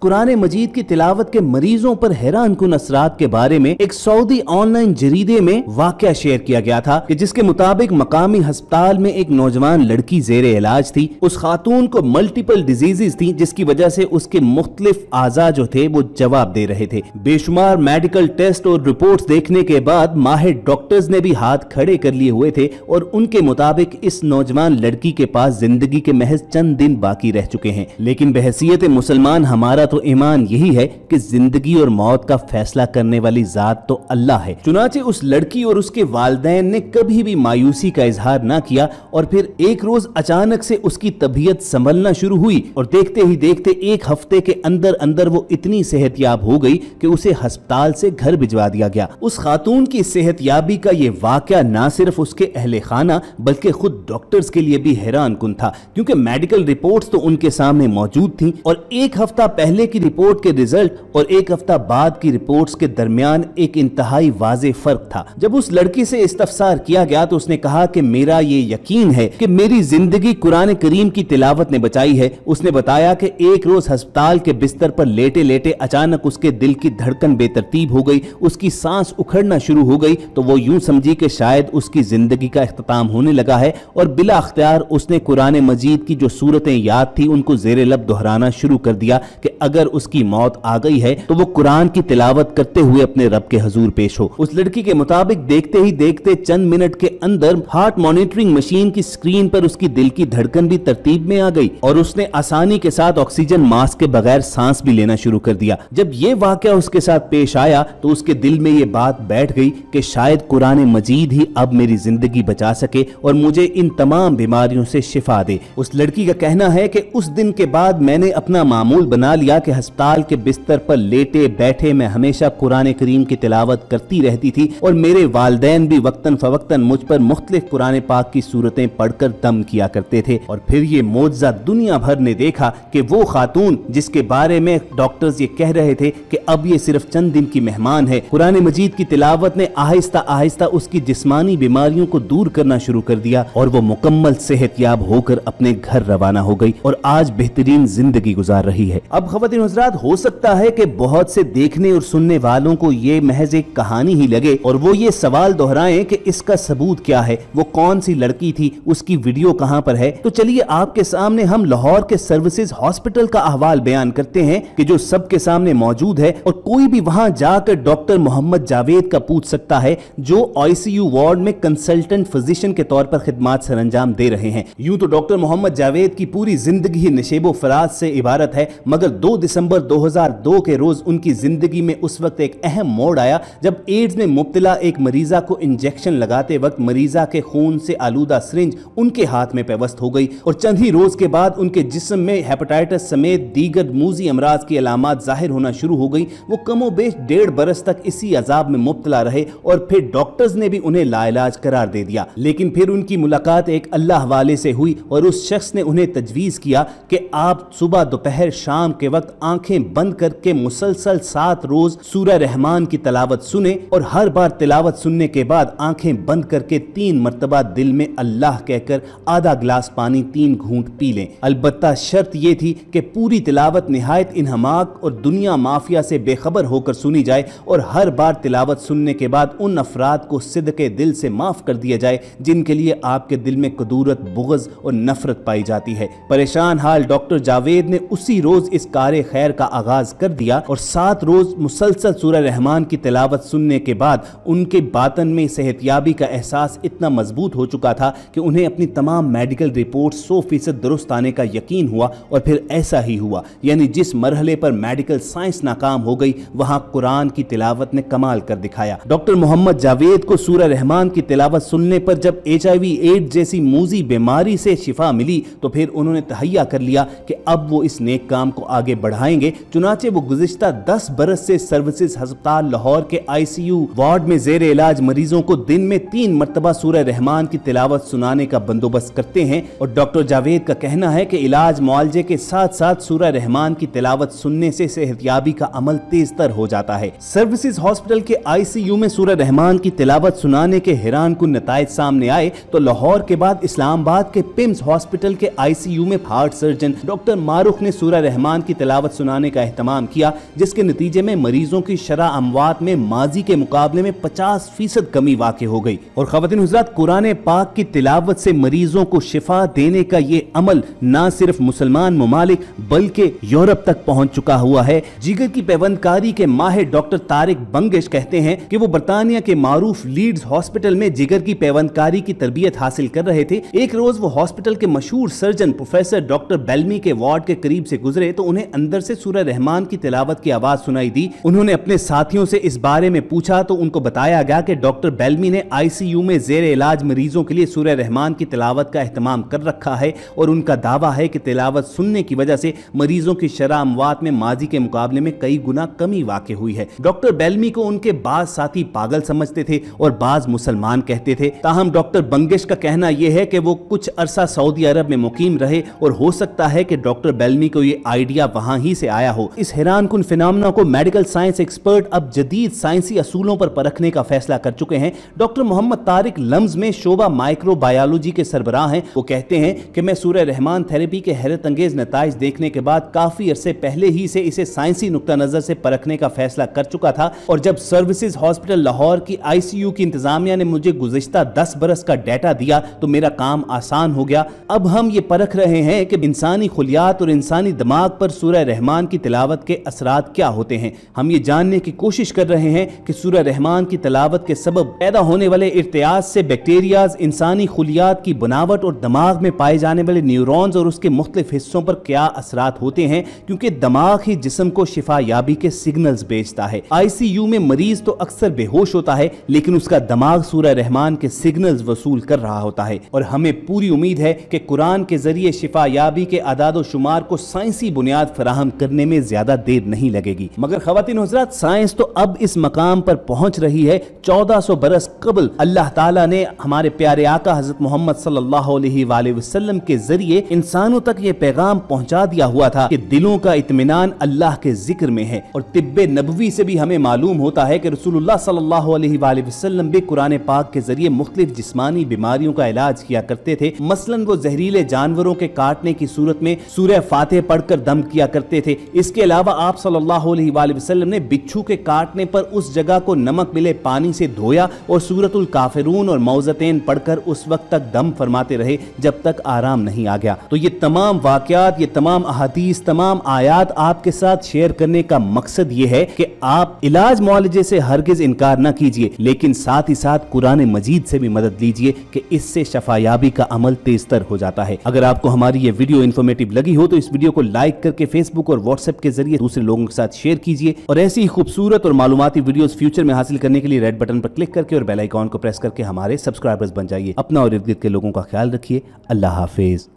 कुरान मजीद की तिलावत के मरीजों पर हैरान कुन असरात के बारे में एक सऊदी ऑनलाइन जरीदे में वाकया शेयर किया गया था कि जिसके मुताबिक मकामी अस्पताल में एक नौजवान लड़की जेरे इलाज थी। उस खातून को मल्टीपल डिजीजेस थी जिसकी वजह से उसके मुख्तलिफ आज़ा जो थे वो जवाब दे रहे थे। बेशुमार मेडिकल टेस्ट और रिपोर्ट्स देखने के बाद माहिर डॉक्टर्स ने भी हाथ खड़े कर लिए हुए थे और उनके मुताबिक इस नौजवान लड़की के पास जिंदगी के महज चंद दिन बाकी रह चुके हैं। लेकिन बहसीयत मुसलमान हमारा तो ईमान यही है कि जिंदगी और मौत का फैसला करने वाली जात तो अल्लाह है। चुनाचे उस लड़की और उसके वालिदैन ने कभी भी मायूसी का इजहार ना किया और फिर एक रोज अचानक से उसकी तबीयत संभलना शुरू हुई और देखते ही देखते एक हफ्ते के अंदर अंदर वो इतनी सेहतयाब हो गई कि उसे अस्पताल से घर भिजवा दिया गया। उस खातून की सेहतयाबी का ये वाकया ना सिर्फ उसके अहले खाना बल्कि खुद डॉक्टर्स के लिए भी हैरान कुन था, क्योंकि मेडिकल रिपोर्ट्स तो उनके सामने मौजूद थी और एक हफ्ता पहले की रिपोर्ट के रिजल्ट और एक हफ्ता बाद की रिपोर्ट्स के दरमियान एक इंतहाई वाज़ेह फर्क था। जब उस लड़की से इस्तफसार किया गया तो उसने कहा कि मेरा ये यकीन है कि मेरी जिंदगी कुरान करीम की तिलावत ने बचाई है। उसने बताया कि एक रोज अस्पताल के बिस्तर पर लेटे लेटे अचानक उसके दिल की धड़कन बेतरतीब हो गई, उसकी सांस उखड़ना शुरू हो गई तो वो यूं समझी कि शायद उसकी जिंदगी का इख्तिताम होने लगा है और बिला अख्तियार उसने कुरान मजीद की जो सूरतें याद थी उनको जेरे लब दोहराना शुरू कर दिया कि अगर उसकी मौत आ गई है तो वो कुरान की तिलावत करते हुए अपने रब के हजूर पेश हो। उस लड़की के मुताबिक देखते ही देखते चंद मिनट के अंदर हार्ट मॉनिटरिंग मशीन की स्क्रीन पर उसकी दिल की धड़कन भी तरतीब में आ गई और उसने आसानी के साथ ऑक्सीजन मास्क के बगैर सांस भी लेना शुरू कर दिया। जब ये वाकया उसके साथ पेश आया तो उसके दिल में ये बात बैठ गई कि शायद कुरान मजीद ही अब मेरी जिंदगी बचा सके और मुझे इन तमाम बीमारियों से शिफा दे। उस लड़की का कहना है कि उस दिन के बाद मैंने अपना मामूल बना लिया कि अस्पताल के बिस्तर पर लेटे बैठे मैं हमेशा कुरान करीम की तिलावत करती रहती थी और मेरे वालिदैन भी वक्तन फवक्तन मुझ पर मुख्तलिफ कुरान पाक की सूरतें पढ़कर दम किया करते थे। और फिर ये मौजज़ा दुनिया भर ने देखा कि वो खातून जिसके बारे में डॉक्टर्स ये कह रहे थे कि अब ये सिर्फ चंद दिन की मेहमान है, कुरान मजीद की तिलावत ने आहिस्ता आहिस्ता उसकी जिस्मानी बीमारियों को दूर करना शुरू कर दिया और वो मुकम्मल सेहतयाब होकर अपने घर रवाना हो गई और आज बेहतरीन जिंदगी गुजार रही है। अब ख़वातीन हज़रात, हो सकता है कि बहुत से देखने और सुनने वालों को ये महज एक कहानी ही लगे और वो ये सवाल दोहराएं कि इसका सबूत क्या है, वो कौन सी लड़की थी, उसकी वीडियो कहां पर है। तो चलिए आपके सामने हम लाहौर के सर्विसेज हॉस्पिटल का अहवाल बयान करते हैं कि जो सबके सामने मौजूद है और कोई भी वहां जाकर डॉक्टर मोहम्मद जावेद का पूछ सकता है जो आईसीयू वार्ड में कंसल्टेंट फिजिशियन के तौर पर खिदमात सरअंजाम दे रहे हैं। यूं तो डॉक्टर मोहम्मद जावेद की पूरी जिंदगी ही नशेबो फराज से इबारत है, मगर 2 दिसंबर 2002 के रोज उनकी जिंदगी में उस वक्त एक अहम मोड़ आया जब एड्स में मुब्तला एक मरीजा को इंजेक्शन लगाते वक्त मरीजा के खून से आलूदा सिरिंज उनके हाथ में पेवस्त हो गई और चंद ही रोज के बाद उनके जिस्म में हेपेटाइटिस समेत दीगर मूजी अमराज की अलामात जाहिर होना शुरू हो गई। वो कमोबेश 1.5 बरस तक इसी अजाब में मुब्तला रहे और फिर डॉक्टर्स ने भी उन्हें लाइलाज करार दे दिया। लेकिन फिर उनकी मुलाकात एक अल्लाह वाले से हुई और उस शख्स ने उन्हें तजवीज़ किया कि आप सुबह दोपहर शाम के वक्त आंखें बंद करके मुसलसल 7 रोज सूरह रहमान की तिलावत सुने और हर बार तिलावत सुनने के बाद आंखें बंद करके 3 मरतबा दिल में अल्लाह कहकर आधा गिलास पानी 3 घूंट पी लें। अलबत्ता शर्त यह थी कि पूरी तिलावत निहायत इन्हमाक और दुनिया माफिया से बेखबर होकर सुनी जाए और हर बार तिलावत सुनने के बाद उन अफराद को सिद्के दिल से माफ कर दिया जाए जिनके लिए आपके दिल में कदूरत, बुग़्ज़ और नफरत पाई जाती है। परेशान हाल डॉक्टर जावेद ने उसी रोज इस कार्य खैर का आगाज कर दिया और 7 रोज मुसलसल सूरह रहमान की तिलावत सुनने के बाद उनके बातन में सेहतयाबी का एहसास इतना मजबूत हो चुका था कि उन्हें अपनी तमाम मेडिकल रिपोर्ट 100% दुरुस्त आने का यकीन हुआ और फिर ऐसा ही हुआ। यानी जिस मरहले पर मेडिकल साइंस नाकाम हो गई वहां कुरान की तिलावत ने कमाल कर दिखाया। डॉक्टर मोहम्मद जावेद को सूरह रहमान की तिलावत सुनने पर जब HIV एड्स जैसी मूजी बीमारी से शिफा मिली तो फिर उन्होंने तहैया कर लिया कि अब वो इस नेक काम को आगे बढ़ाएंगे। चुनाचे वो गुज़िश्ता 10 बरस से सर्विसेज अस्पताल लाहौर के ICU वार्ड में जेरे इलाज मरीजों को दिन में 3 मरतबा सूरह रहमान की तिलावत सुनाने का बंदोबस्त करते हैं और डॉक्टर जावेद का कहना है कि इलाज मुआलजे के साथ साथ सूरह रहमान की तिलावत सुनने से सेहतयाबी का अमल तेज तर हो जाता है। सर्विसेज हॉस्पिटल के ICU में सूरह रहमान की तिलावत सुनाने के हैरान कुन नताइज सामने आए तो लाहौर के बाद इस्लामाबाद के पिम्स हॉस्पिटल के ICU में हार्ट सर्जन डॉक्टर मारूख ने सूरह रहमान की तिलावत सुनाने का एहतमाम किया, जिसके नतीजे में मरीजों की शरह अमवात में माजी के मुकाबले में 50% कमी वाक़ई हो गई। और ख़वातीन हुज़रात, कुरान पाक की तिलावत से मरीजों को शिफा देने का ये अमल न सिर्फ मुसलमान ममालिक बल्कि यूरोप तक पहुंच चुका हुआ है। जिगर की पैवंदकारी के माहिर डॉक्टर तारिक बंगिश कहते हैं कि वो बरतानिया के मारूफ लीड्स हॉस्पिटल में जिगर की पैवंदकारी की तरबियत हासिल कर रहे थे। एक रोज वो हॉस्पिटल के मशहूर सर्जन प्रोफेसर डॉक्टर बेलमी के वार्ड के करीब से गुजरे तो उन्हें अंदर से सूरह रहमान की तिलावत की आवाज सुनाई दी। उन्होंने अपने साथियों से इस बारे में पूछा तो उनको बताया गया कि डॉक्टर बेलमी ने आईसीयू में जेर इलाज मरीजों के लिए सूरह रहमान की तिलावत का एहतमाम कर रखा है और उनका दावा है कि तिलावत सुनने की वजह से मरीजों की शरह अमवात में माजी के मुकाबले में कई गुना कमी वाक़ई हुई है। डॉक्टर बेलमी को उनके बाज साथी पागल समझते थे और बाज मुसलमान कहते थे। ताहम डॉक्टर बंगिश का कहना यह है कि वो कुछ अरसा सऊदी अरब में मुकीम रहे और हो सकता है कि डॉक्टर बेलमी को ये आइडिया वहां ही से आया हो। इस हैरान कुन फिनोमेना को मेडिकल साइंस एक्सपर्ट अब जदीद साइंसी असूलों पर परखने का फैसला कर चुके हैं। डॉक्टर मोहम्मद तारिक लम्ज में शोबा माइक्रोबायोलॉजी के सरबराह हैं। वो कहते हैं कि मैं सूरह रहमान थेरेपी के हैरत अंगेज नताइज देखने के बाद काफी अरसे पहले ही से इसे साइंसी नुक्ता नजर से परखने का फैसला कर चुका था और जब सर्विसेज हॉस्पिटल लाहौर की आईसीयू की इंतजामिया ने मुझे गुज़िश्ता 10 बरस का डाटा दिया तो मेरा काम आसान हो गया। अब हम ये परख रहे हैं कि इंसानी खुलियात और इंसानी दिमाग पर सूरह रहमान की तिलावत के असरात क्या होते हैं। हम ये जानने की कोशिश कर रहे हैं कि सूरह रहमान की तिलावत के सबब पैदा होने वाले इर्तियाज से बैक्टीरियाज इंसानी खुलियात की बनावट और दिमाग में पाए जाने वाले न्यूरॉन्स और उसके मुख्तलिफ हिस्सों पर क्या असरात होते हैं, क्योंकि दिमाग ही जिस्म को शिफा याबी के सिग्नल्स भेजता है। आईसीयू में मरीज तो अक्सर बेहोश होता है लेकिन उसका दिमाग सूरह रहमान के सिग्नल्स वसूल कर रहा होता है और हमें पूरी उम्मीद है कि कुरान के जरिए शिफा याबी के आदाद शुमार को साइंसी बुनियाद फराहम करने में ज्यादा देर नहीं लगेगी। मगर ख़वातीन हुज़रात, साइंस तो अब इस मकाम पर पहुंच रही है। 1400 बरस कबल अल्लाह ताला ने हमारे प्यारे आका हजरत मोहम्मद सल्लल्लाहु अलैहि वसल्लम के जरिए इंसानों तक ये पैगाम पहुंचा दिया हुआ था कि दिलों का इत्मीनान अल्लाह के जिक्र में है। और तिब्बे नबवी से भी हमें मालूम होता है कि रसूलुल्लाह सल्लल्लाहु अलैहि वसल्लम भी कुरान पाक के जरिए मुख्तलिफ जिस्मानी बीमारियों का इलाज किया करते थे। मसलन वो जहरीले जानवरों के काटने की सूरत में सूरह फातिहा पढ़कर दम किया करते थे। इसके अलावा आप सल्लल्लाहु अलैहि वसल्लम ने बिच्छू के काटने पर उस जगह को नमक मिले पानी से धोया और सूरतुल काफिरून और मौज़तैन पढ़कर उस वक्त तक दम फरमाते रहे जब तक आराम नहीं आ गया। तो ये तमाम वाक़यात, ये तमाम अहादीस, तमाम आयात आपके साथ शेयर करने का मकसद ये है कि आप इलाज मुआलजे से हरगिज इनकार ना कीजिए, लेकिन साथ ही साथ कुरान मजीद से भी मदद लीजिए कि इससे शफायाबी का अमल तेजतर हो जाता है। अगर आपको हमारी ये वीडियो इन्फॉर्मेटिव लगी हो तो इस वीडियो को लाइक करके फेसबुक और व्हाट्सएप के जरिए दूसरे लोगों के साथ शेयर कीजिए और ऐसी ही खूबसूरत और मालूमाती वीडियोस फ्यूचर में हासिल करने के लिए रेड बटन पर क्लिक करके और बेल आइकॉन को प्रेस करके हमारे सब्सक्राइबर्स बन जाइए। अपना और इर्द गिर्द के लोगों का ख्याल रखिए। अल्लाह हाफिज।